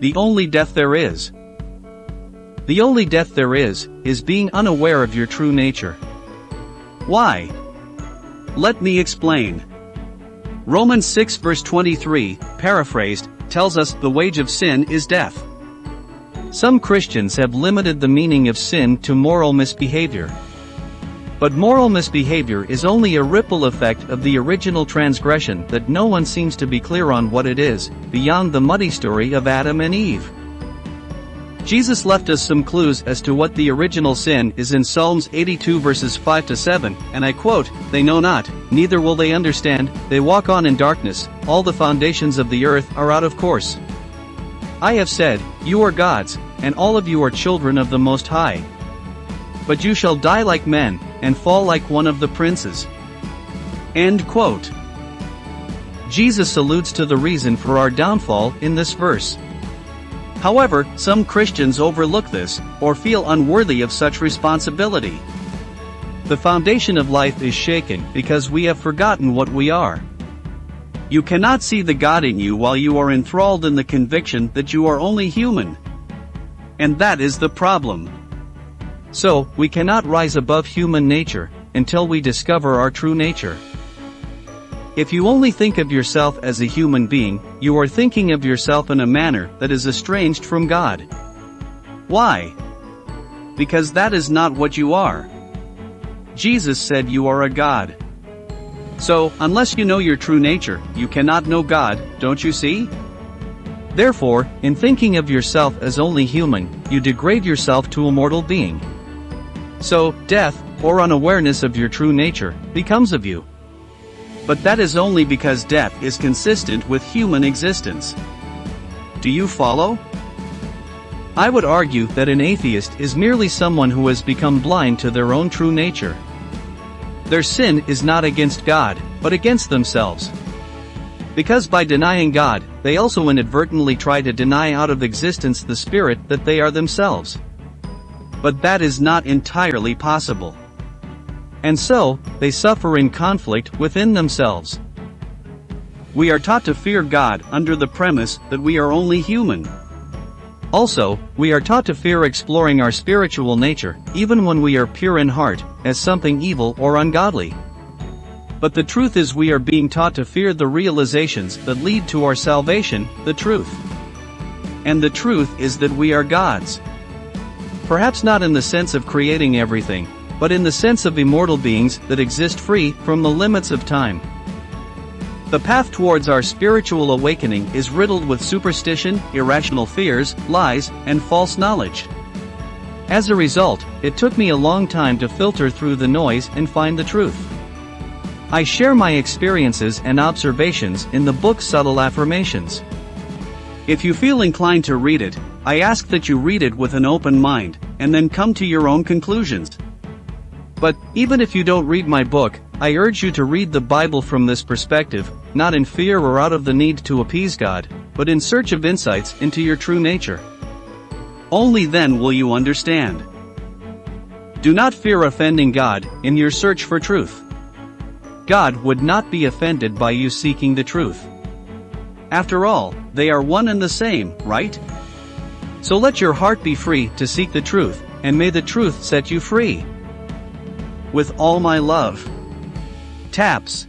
the only death there is. The only death there is being unaware of your true nature. Why? Let me explain. Romans 6 verse 23, paraphrased, tells us the wage of sin is death. Some Christians have limited the meaning of sin to moral misbehavior. But moral misbehavior is only a ripple effect of the original transgression that no one seems to be clear on what it is, beyond the muddy story of Adam and Eve. Jesus left us some clues as to what the original sin is in Psalms 82 verses 5-7, and I quote, "They know not, neither will they understand, they walk on in darkness, all the foundations of the earth are out of course. I have said, you are gods, and all of you are children of the Most High. But you shall die like men, and fall like one of the princes." End quote. Jesus alludes to the reason for our downfall in this verse. However, some Christians overlook this, or feel unworthy of such responsibility. The foundation of life is shaken because we have forgotten what we are. You cannot see the God in you while you are enthralled in the conviction that you are only human. And that is the problem. So, we cannot rise above human nature until we discover our true nature. If you only think of yourself as a human being, you are thinking of yourself in a manner that is estranged from God. Why? Because that is not what you are. Jesus said you are a God. So, unless you know your true nature, you cannot know God, don't you see? Therefore, in thinking of yourself as only human, you degrade yourself to a mortal being. So, death, or unawareness of your true nature, becomes of you. But that is only because death is consistent with human existence. Do you follow? I would argue that an atheist is merely someone who has become blind to their own true nature. Their sin is not against God, but against themselves. Because by denying God, they also inadvertently try to deny out of existence the spirit that they are themselves. But that is not entirely possible. And so, they suffer in conflict within themselves. We are taught to fear God under the premise that we are only human. Also, we are taught to fear exploring our spiritual nature, even when we are pure in heart, as something evil or ungodly. But the truth is we are being taught to fear the realizations that lead to our salvation, the truth. And the truth is that we are gods. Perhaps not in the sense of creating everything, but in the sense of immortal beings that exist free from the limits of time. The path towards our spiritual awakening is riddled with superstition, irrational fears, lies, and false knowledge. As a result, it took me a long time to filter through the noise and find the truth. I share my experiences and observations in the book Subtle Affirmations. If you feel inclined to read it, I ask that you read it with an open mind, and then come to your own conclusions. But, even if you don't read my book, I urge you to read the Bible from this perspective, not in fear or out of the need to appease God, but in search of insights into your true nature. Only then will you understand. Do not fear offending God in your search for truth. God would not be offended by you seeking the truth. After all, they are one and the same, right? So let your heart be free to seek the truth, and may the truth set you free. With all my love. Taps.